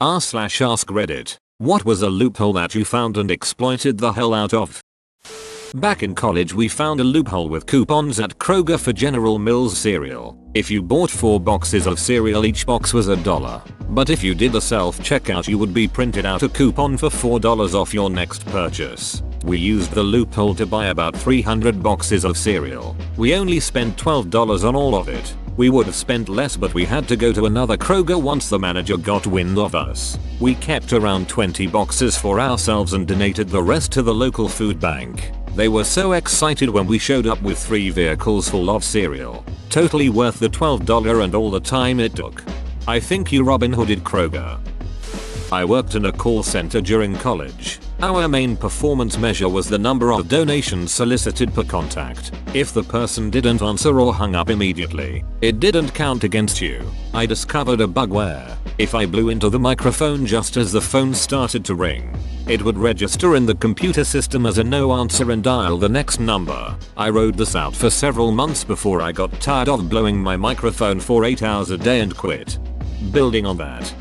r/ask Reddit. What was a loophole that you found and exploited the hell out of? Back in college we found a loophole with coupons at Kroger for General Mills cereal. If you bought 4 boxes of cereal, each box was $1. But if you did the self-checkout, you would be printed out a coupon for $4 off your next purchase. We used the loophole to buy about 300 boxes of cereal. We only spent $12 on all of it. We would have spent less, but we had to go to another Kroger once the manager got wind of us. We kept around 20 boxes for ourselves and donated the rest to the local food bank. They were so excited when we showed up with 3 vehicles full of cereal. Totally worth the $12 and all the time it took. I think you Robin Hooded Kroger. I worked in a call center during college. Our main performance measure was the number of donations solicited per contact. If the person didn't answer or hung up immediately, it didn't count against you. I discovered a bug where, if I blew into the microphone just as the phone started to ring, it would register in the computer system as a no answer and dial the next number. I rode this out for several months before I got tired of blowing my microphone for 8 hours a day and quit. Building on that,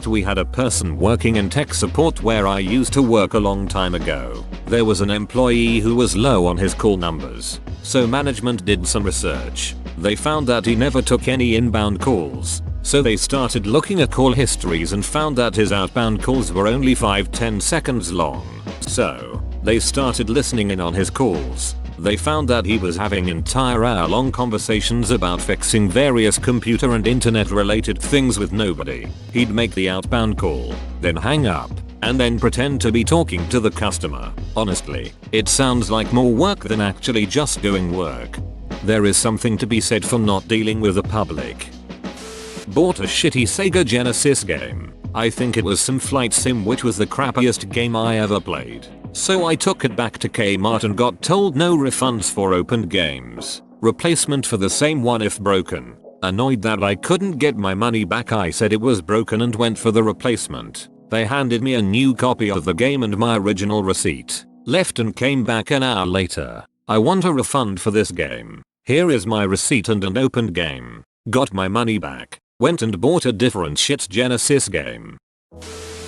we had a person working in tech support where I used to work a long time ago. There was an employee who was low on his call numbers, so management did some research. They found that he never took any inbound calls, so they started looking at call histories and found that his outbound calls were only 5-10 seconds long. So, they started listening in on his calls. They found that he was having entire hour-long conversations about fixing various computer and internet related things with nobody. He'd make the outbound call, then hang up, and then pretend to be talking to the customer. Honestly, it sounds like more work than actually just doing work. There is something to be said for not dealing with the public. Bought a shitty Sega Genesis game. I think it was some flight sim, which was the crappiest game I ever played. So I took it back to Kmart and got told no refunds for opened games. Replacement for the same one if broken. Annoyed that I couldn't get my money back, I said it was broken and went for the replacement. They handed me a new copy of the game and my original receipt. Left and came back an hour later. I want a refund for this game. Here is my receipt and an opened game. Got my money back. Went and bought a different shit Genesis game.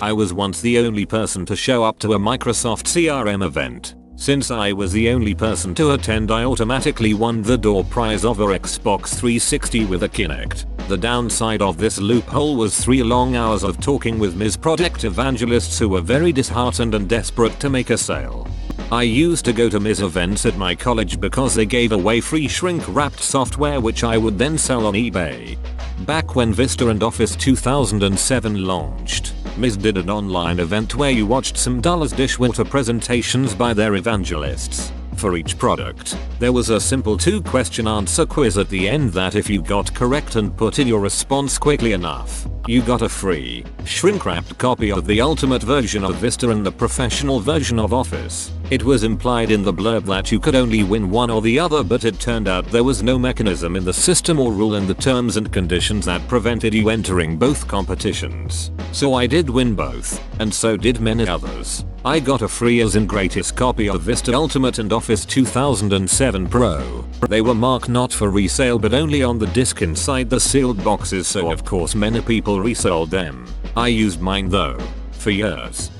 I was once the only person to show up to a Microsoft CRM event. Since I was the only person to attend, I automatically won the door prize of a Xbox 360 with a Kinect. The downside of this loophole was 3 long hours of talking with Ms. Product evangelists who were very disheartened and desperate to make a sale. I used to go to Ms. events at my college because they gave away free shrink-wrapped software which I would then sell on eBay. Back when Vista and Office 2007 launched, Ms. did an online event where you watched some dishwater presentations by their evangelists. For each product, there was a simple 2-question answer quiz at the end that if you got correct and put in your response quickly enough, you got a free, shrink-wrapped copy of the ultimate version of Vista and the professional version of Office. It was implied in the blurb that you could only win one or the other, but it turned out there was no mechanism in the system or rule in the terms and conditions that prevented you entering both competitions. So I did win both, and so did many others. I got a free as in greatest copy of Vista Ultimate and Office 2007 Pro. They were marked not for resale but only on the disc inside the sealed boxes, so of course many people resold them. I used mine though, for years.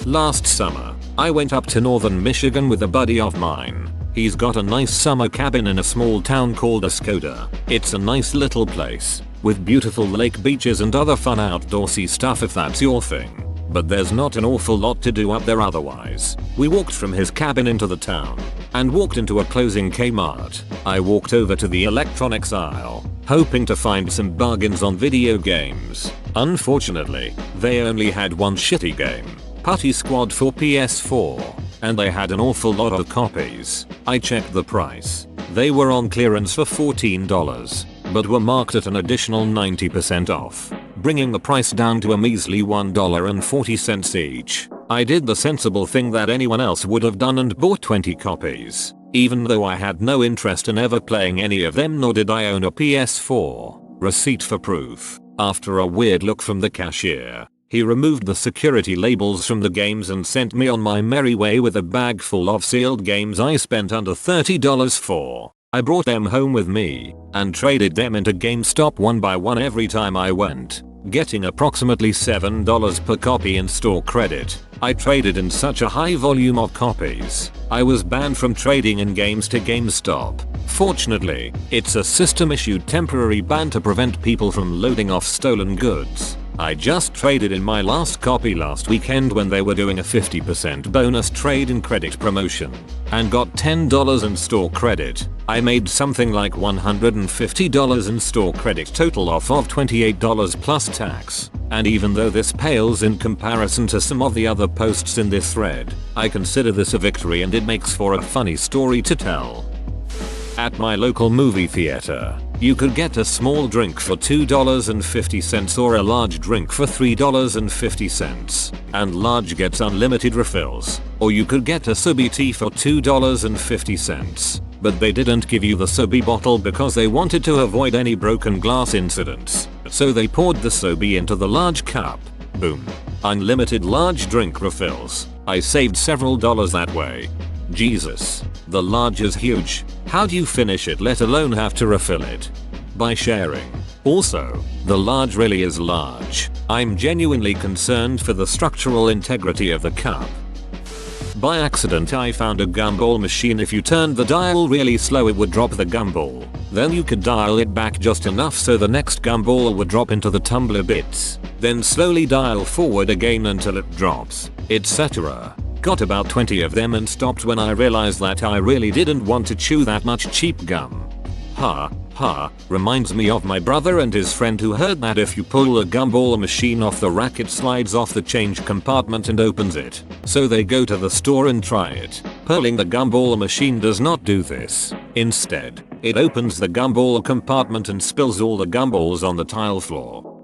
Last summer, I went up to northern Michigan with a buddy of mine. He's got a nice summer cabin in a small town called Escoda. It's a nice little place, with beautiful lake beaches and other fun outdoorsy stuff if that's your thing. But there's not an awful lot to do up there otherwise. We walked from his cabin into the town, and walked into a closing Kmart. I walked over to the electronics aisle, hoping to find some bargains on video games. Unfortunately, they only had one shitty game, Putty Squad for PS4, and they had an awful lot of copies. I checked the price. They were on clearance for $14, but were marked at an additional 90% off, bringing the price down to a measly $1.40 each. I did the sensible thing that anyone else would have done and bought 20 copies, even though I had no interest in ever playing any of them, nor did I own a PS4. Receipt for proof. After a weird look from the cashier, he removed the security labels from the games and sent me on my merry way with a bag full of sealed games I spent under $30 for. I brought them home with me, and traded them into GameStop one by one every time I went. getting approximately $7 per copy in store credit. I traded in such a high volume of copies, I was banned from trading in games to GameStop. Fortunately, it's a system-issued temporary ban to prevent people from loading off stolen goods. I just traded in my last copy last weekend when they were doing a 50% bonus trade in credit promotion, and got $10 in store credit. I made something like $150 in store credit total off of $28 plus tax. And even though this pales in comparison to some of the other posts in this thread, I consider this a victory and it makes for a funny story to tell. At my local movie theater, you could get a small drink for $2.50 or a large drink for $3.50, and large gets unlimited refills. Or you could get a Sobe tea for $2.50. But they didn't give you the Sobe bottle because they wanted to avoid any broken glass incidents. So they poured the Sobe into the large cup. Boom. Unlimited large drink refills. I saved several dollars that way. Jesus. The large is huge. How do you finish it, let alone have to refill it? By sharing. Also, the large really is large. I'm genuinely concerned for the structural integrity of the cup. By accident I found a gumball machine. If you turned the dial really slow it would drop the gumball. Then you could dial it back just enough so the next gumball would drop into the tumbler bits. Then slowly dial forward again until it drops, etc. Got about 20 of them and stopped when I realized that I really didn't want to chew that much cheap gum. Ha. Reminds me of my brother and his friend who heard that if you pull a gumball machine off the rack it slides off the change compartment and opens it. So they go to the store and try it. Pulling the gumball machine does not do this. Instead, it opens the gumball compartment and spills all the gumballs on the tile floor.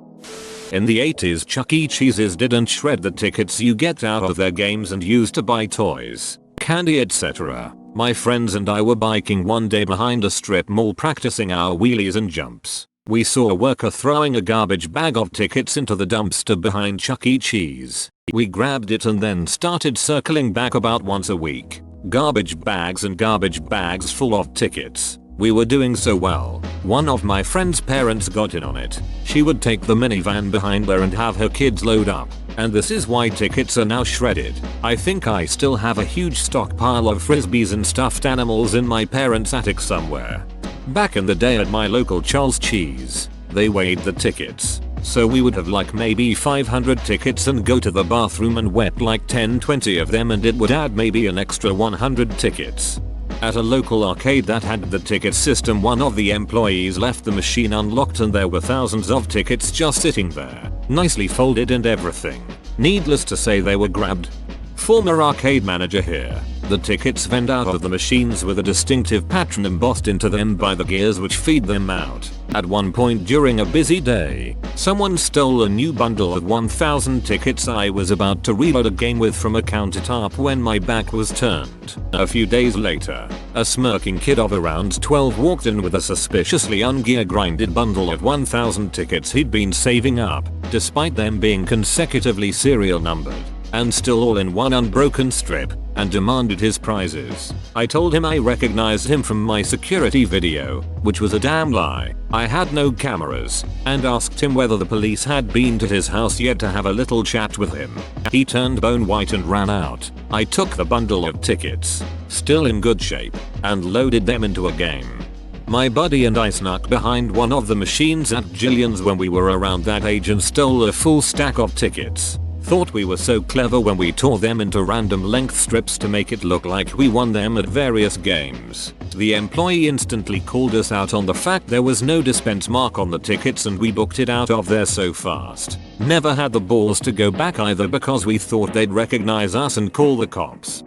In the 80s, Chuck E. Cheese's didn't shred the tickets you get out of their games and used to buy toys, candy, etc. My friends and I were biking one day behind a strip mall practicing our wheelies and jumps. We saw a worker throwing a garbage bag of tickets into the dumpster behind Chuck E. Cheese. We grabbed it and then started circling back about once a week. Garbage bags and garbage bags full of tickets. We were doing so well. One of my friend's parents got in on it. She would take the minivan behind there and have her kids load up. And this is why tickets are now shredded. I think I still have a huge stockpile of frisbees and stuffed animals in my parents' attic somewhere. Back in the day at my local Charles Cheese, they weighed the tickets. So we would have like maybe 500 tickets and go to the bathroom and wet like 10-20 of them and it would add maybe an extra 100 tickets. At a local arcade that had the ticket system, one of the employees left the machine unlocked and there were thousands of tickets just sitting there, nicely folded and everything. Needless to say they were grabbed. Former arcade manager here. The tickets vend out of the machines with a distinctive pattern embossed into them by the gears which feed them out. At one point during a busy day, someone stole a new bundle of 1,000 tickets I was about to reload a game with from a countertop when my back was turned. A few days later, a smirking kid of around 12 walked in with a suspiciously ungear-grinded bundle of 1,000 tickets he'd been saving up, despite them being consecutively serial numbered, and still all in one unbroken strip, and demanded his prizes. I told him I recognized him from my security video, which was a damn lie. I had no cameras, and asked him whether the police had been to his house yet to have a little chat with him. He turned bone white and ran out. I took the bundle of tickets, still in good shape, and loaded them into a game. My buddy and I snuck behind one of the machines at Jillian's when we were around that age and stole a full stack of tickets. Thought we were so clever when we tore them into random length strips to make it look like we won them at various games. The employee instantly called us out on the fact there was no dispense mark on the tickets and we booked it out of there so fast. Never had the balls to go back either because we thought they'd recognize us and call the cops.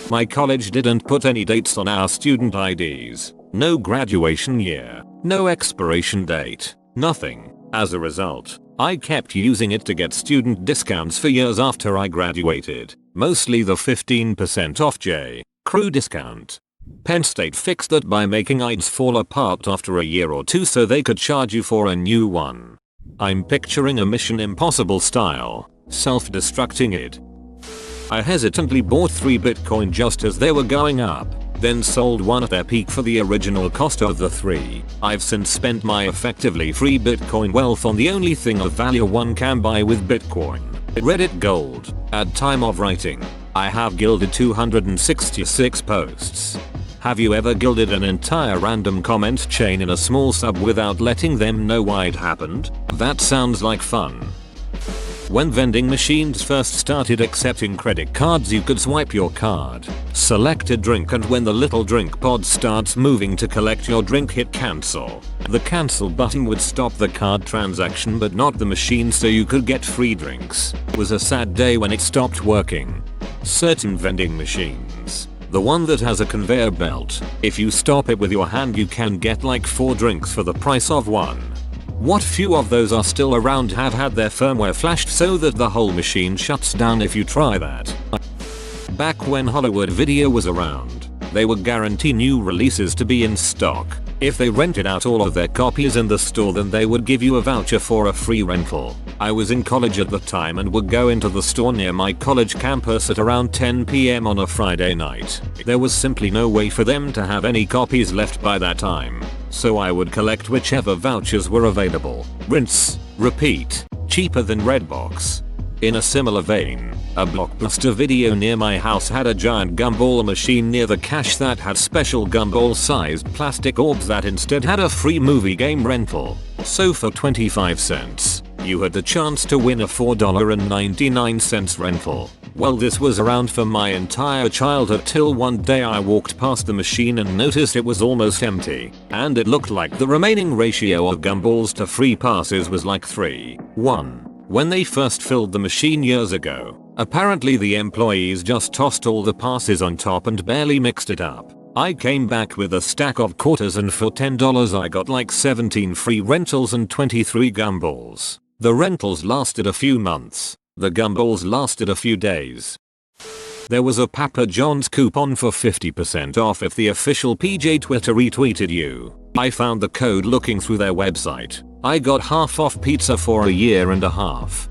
My college didn't put any dates on our student IDs. No graduation year. No expiration date. Nothing. As a result, I kept using it to get student discounts for years after I graduated. Mostly the 15% off J.Crew discount. Penn State fixed that by making IDs fall apart after a year or two so they could charge you for a new one. I'm picturing a Mission Impossible style, self-destructing id. I hesitantly bought 3 Bitcoin just as they were going up. then sold one at their peak for the original cost of the 3. I've since spent my effectively free Bitcoin wealth on the only thing of value one can buy with Bitcoin. Reddit Gold. At time of writing, I have gilded 266 posts. Have you ever gilded an entire random comment chain in a small sub without letting them know why it happened? That sounds like fun. When vending machines first started accepting credit cards, you could swipe your card, select a drink, and when the little drink pod starts moving to collect your drink, hit cancel. The cancel button would stop the card transaction but not the machine, so you could get free drinks. It was a sad day when it stopped working. Certain vending machines. The one that has a conveyor belt. If you stop it with your hand, you can get like 4 drinks for the price of 1. What few of those are still around have had their firmware flashed so that the whole machine shuts down if you try that. Back when Hollywood Video was around, they would guarantee new releases to be in stock. If they rented out all of their copies in the store, then they would give you a voucher for a free rental. I was in college at the time and would go into the store near my college campus at around 10 PM on a Friday night. There was simply no way for them to have any copies left by that time, so I would collect whichever vouchers were available. Rinse, repeat, cheaper than Redbox. In a similar vein, a Blockbuster Video near my house had a giant gumball machine near the cash that had special gumball-sized plastic orbs that instead had a free movie game rental. So for 25 cents, you had the chance to win a $4.99 rental. Well, this was around for my entire childhood till one day I walked past the machine and noticed it was almost empty, and it looked like the remaining ratio of gumballs to free passes was like 3:1. When they first filled the machine years ago, apparently the employees just tossed all the passes on top and barely mixed it up. I came back with a stack of quarters, and for $10 I got like 17 free rentals and 23 gumballs. The rentals lasted a few months. The gumballs lasted a few days. There was a Papa John's coupon for 50% off if the official PJ Twitter retweeted you. I found the code looking through their website. I got half off pizza for a year and a half.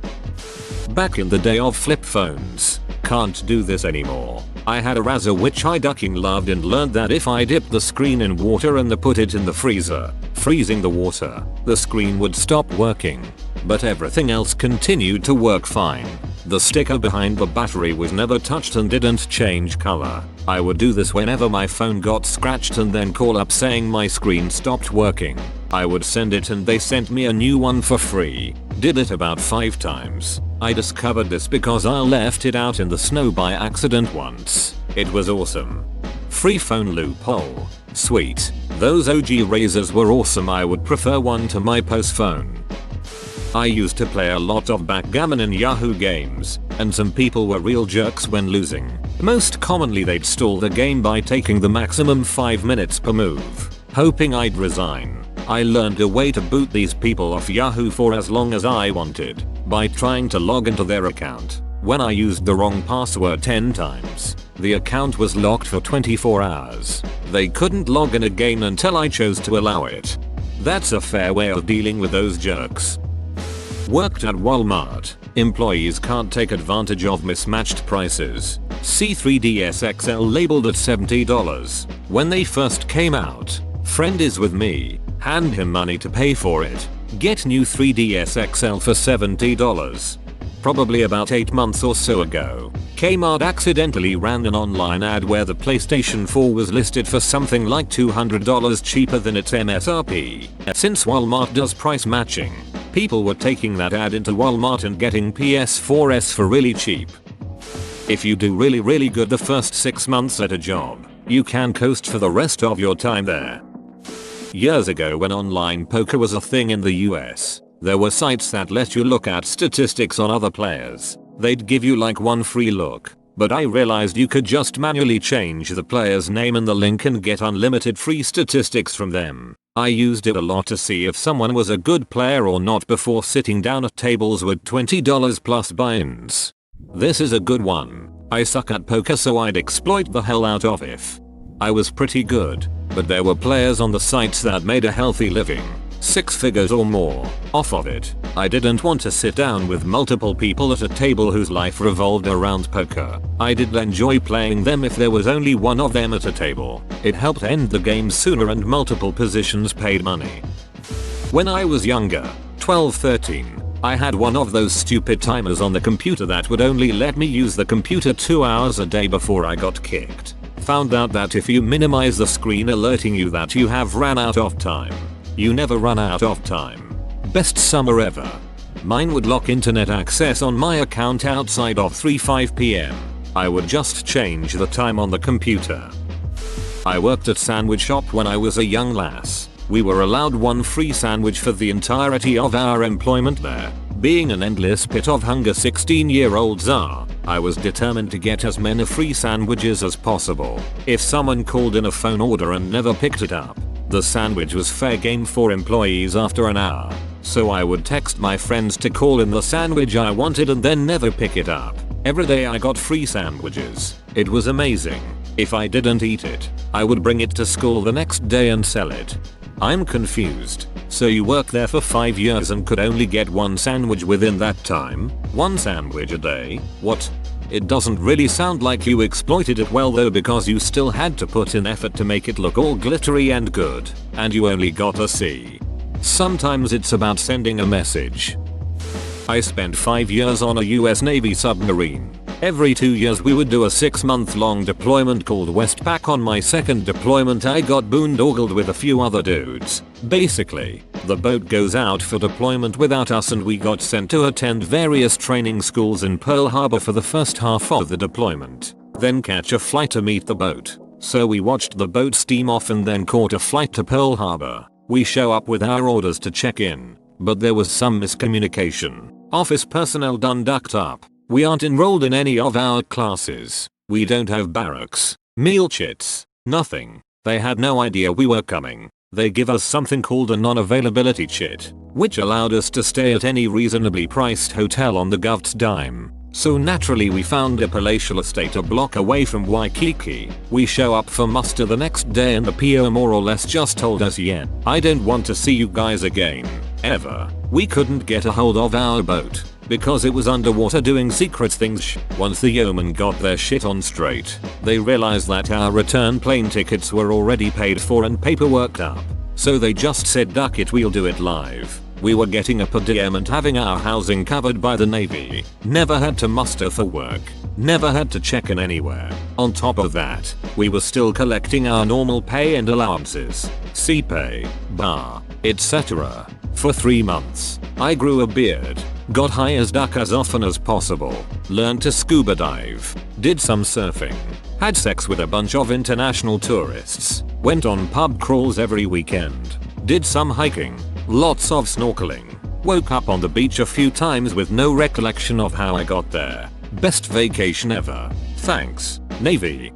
Back in the day of flip phones. Can't do this anymore. I had a Razr which I ducking loved and learned that if I dipped the screen in water and put it in the freezer, freezing the water, the screen would stop working. But everything else continued to work fine. The sticker behind the battery was never touched and didn't change color. I would do this whenever my phone got scratched and then call up saying my screen stopped working. I would send it and they sent me a new one for free. Did it about 5 times. I discovered this because I left it out in the snow by accident once. It was awesome. Free phone loophole. Sweet. Those OG razors were awesome. I would prefer one to my post phone. I used to play a lot of backgammon in Yahoo games, and some people were real jerks when losing. Most commonly they'd stall the game by taking the maximum 5 minutes per move, hoping I'd resign. I learned a way to boot these people off Yahoo for as long as I wanted, by trying to log into their account. When I used the wrong password 10 times, the account was locked for 24 hours. They couldn't log in again until I chose to allow it. That's a fair way of dealing with those jerks. Worked at Walmart. Employees can't take advantage of mismatched prices. See 3DS XL labeled at $70. When they first came out, friend is with me, hand him money to pay for it. Get new 3DS XL for $70. Probably about 8 months or so ago, Kmart accidentally ran an online ad where the PlayStation 4 was listed for something like $200 cheaper than its MSRP. Since Walmart does price matching, people were taking that ad into Walmart and getting PS4s for really cheap. If you do really good the first 6 months at a job, you can coast for the rest of your time there. Years ago, when online poker was a thing in the US, there were sites that let you look at statistics on other players. They'd give you like one free look, but I realized you could just manually change the player's name in the link and get unlimited free statistics from them. I used it a lot to see if someone was a good player or not before sitting down at tables with $20 plus buy-ins. This is a good one. I suck at poker, so I'd exploit the hell out of it. I was pretty good, but there were players on the sites that made a healthy living. 6 figures or more off of it. I didn't want to sit down with multiple people at a table whose life revolved around poker. I did enjoy playing them if there was only one of them at a table. It helped end the game sooner and multiple positions paid money. When I was younger, 12-13, I had one of those stupid timers on the computer that would only let me use the computer 2 hours a day before I got kicked. Found out that if you minimize the screen alerting you that you have ran out of time, you never run out of time. Best summer ever. Mine would lock internet access on my account outside of 3-5 PM. I would just change the time on the computer. I worked at sandwich shop when I was a young lass. We were allowed one free sandwich for the entirety of our employment there. Being an endless pit of hunger 16-year-olds are, I was determined to get as many free sandwiches as possible. If someone called in a phone order and never picked it up, the sandwich was fair game for employees after an hour. So I would text my friends to call in the sandwich I wanted and then never pick it up. Every day I got free sandwiches. It was amazing. If I didn't eat it, I would bring it to school the next day and sell it. I'm confused. So you worked there for 5 years and could only get one sandwich within that time? One sandwich a day? What? It doesn't really sound like you exploited it well though, because you still had to put in effort to make it look all glittery and good, and you only got a C. Sometimes it's about sending a message. I spent 5 years on a US Navy submarine. Every 2 years we would do a 6-month-long deployment called Westpac. On my second deployment I got boondoggled with a few other dudes. Basically, the boat goes out for deployment without us and we got sent to attend various training schools in Pearl Harbor for the first half of the deployment. Then catch a flight to meet the boat. So we watched the boat steam off and then caught a flight to Pearl Harbor. We show up with our orders to check in, but there was some miscommunication. Office personnel done ducked up. We aren't enrolled in any of our classes. We don't have barracks, meal chits, nothing. They had no idea we were coming. They give us something called a non-availability chit, which allowed us to stay at any reasonably priced hotel on the gov's dime. So naturally we found a palatial estate a block away from Waikiki. We show up for muster the next day and the PO more or less just told us, yeah, I don't want to see you guys again. Ever. We couldn't get a hold of our boat because it was underwater doing secret things. Once the yeomen got their shit on straight, they realized that our return plane tickets were already paid for and paperworked up. So they just said, duck it, we'll do it live. We were getting a per diem and having our housing covered by the Navy. Never had to muster for work. Never had to check in anywhere. On top of that, we were still collecting our normal pay and allowances, CPay, bar, etc. For 3 months. I grew a beard, got high as duck as often as possible, learned to scuba dive, did some surfing, had sex with a bunch of international tourists, went on pub crawls every weekend, did some hiking, lots of snorkeling, woke up on the beach a few times with no recollection of how I got there. Best vacation ever. Thanks, Navy.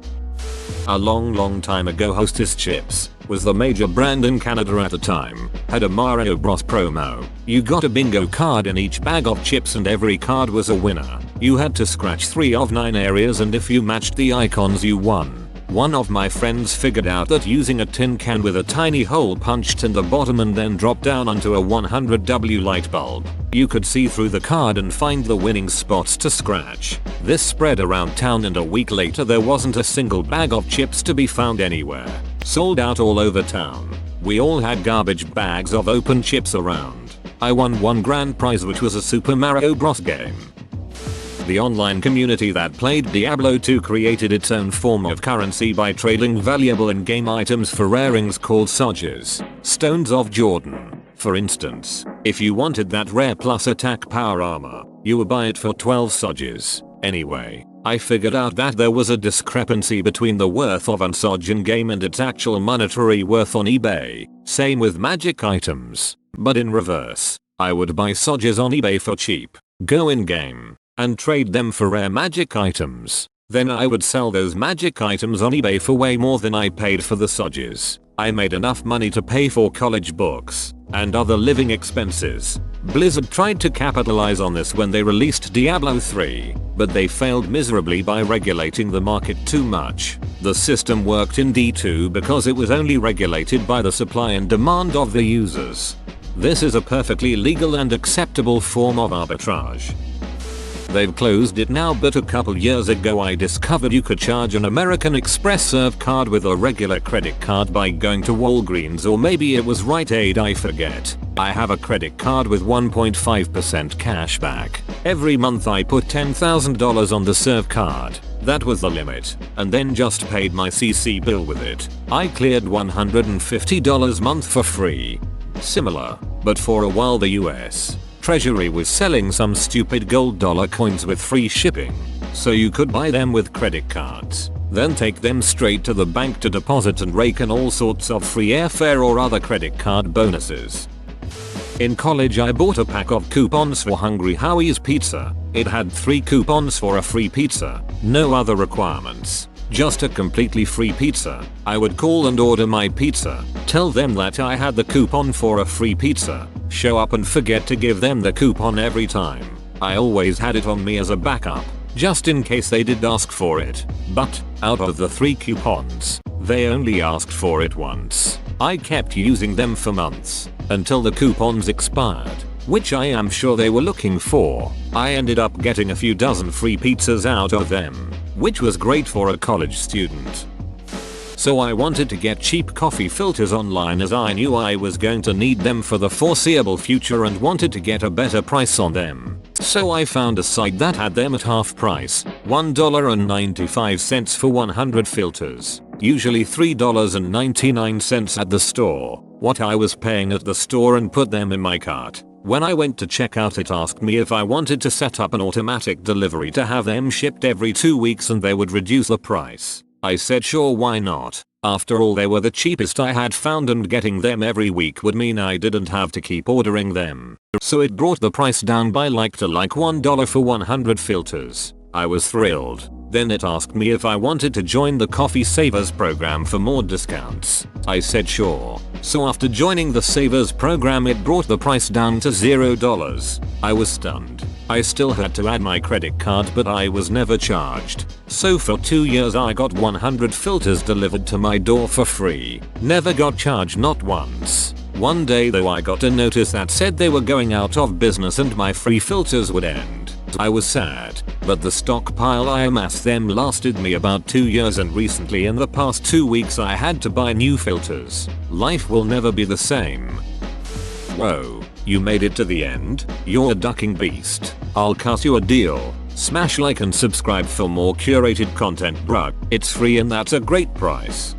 A long time ago, Hostess Chips was the major brand in Canada at the time. Had a Mario Bros promo. You got a bingo card in each bag of chips and every card was a winner. You had to scratch 3 of 9 areas and if you matched the icons you won. One of my friends figured out that using a tin can with a tiny hole punched in the bottom and then dropped down onto a 100W light bulb, you could see through the card and find the winning spots to scratch. This spread around town and a week later there wasn't a single bag of chips to be found anywhere. Sold out all over town. We all had garbage bags of open chips around. I won one grand prize, which was a Super Mario Bros game. The online community that played Diablo 2 created its own form of currency by trading valuable in-game items for rarings called Sodges, Stones of Jordan. For instance, if you wanted that rare plus attack power armor, you would buy it for 12 Sodges. Anyway, I figured out that there was a discrepancy between the worth of an Sodge in game and its actual monetary worth on eBay. Same with magic items, but in reverse. I would buy Sodges on eBay for cheap, go in game, and trade them for rare magic items. Then I would sell those magic items on eBay for way more than I paid for the Sodges. I made enough money to pay for college books and other living expenses. Blizzard tried to capitalize on this when they released Diablo 3, but they failed miserably by regulating the market too much. The system worked in D2 because it was only regulated by the supply and demand of the users. This is a perfectly legal and acceptable form of arbitrage. They've closed it now, but a couple years ago I discovered you could charge an American Express Serve card with a regular credit card by going to Walgreens, or maybe it was Rite Aid, I forget. I have a credit card with 1.5% cash back. Every month I put $10,000 on the Serve card. That was the limit, and then just paid my CC bill with it. I cleared $150 a month for free. Similar, but for a while the US Treasury was selling some stupid gold dollar coins with free shipping, so you could buy them with credit cards, then take them straight to the bank to deposit and rake in all sorts of free airfare or other credit card bonuses. In college I bought a pack of coupons for Hungry Howie's Pizza. It had 3 coupons for a free pizza, no other requirements. Just a completely free pizza. I would call and order my pizza, tell them that I had the coupon for a free pizza, show up and forget to give them the coupon every time. I always had it on me as a backup, just in case they did ask for it. But, out of the 3 coupons, they only asked for it once. I kept using them for months, until the coupons expired, which I am sure they were looking for. I ended up getting a few dozen free pizzas out of them, which was great for a college student. So I wanted to get cheap coffee filters online, as I knew I was going to need them for the foreseeable future and wanted to get a better price on them. So I found a site that had them at half price, $1.95 for 100 filters, usually $3.99 at the store, what I was paying at the store, and put them in my cart. When I went to check out, it asked me if I wanted to set up an automatic delivery to have them shipped every 2 weeks and they would reduce the price. I said sure, why not? After all, they were the cheapest I had found, and getting them every week would mean I didn't have to keep ordering them. So it brought the price down by like $1 for 100 filters. I was thrilled. Then it asked me if I wanted to join the Coffee Savers program for more discounts. I said sure. So after joining the Savers program, it brought the price down to $0. I was stunned. I still had to add my credit card, but I was never charged. So for 2 years I got 100 filters delivered to my door for free. Never got charged, not once. One day though, I got a notice that said they were going out of business and my free filters would end. I was sad, but the stockpile I amassed them lasted me about 2 years, and recently in the past 2 weeks I had to buy new filters. Life will never be the same. Whoa, you made it to the end? You're a ducking beast. I'll cut you a deal. Smash like and subscribe for more curated content, bruh. It's free and that's a great price.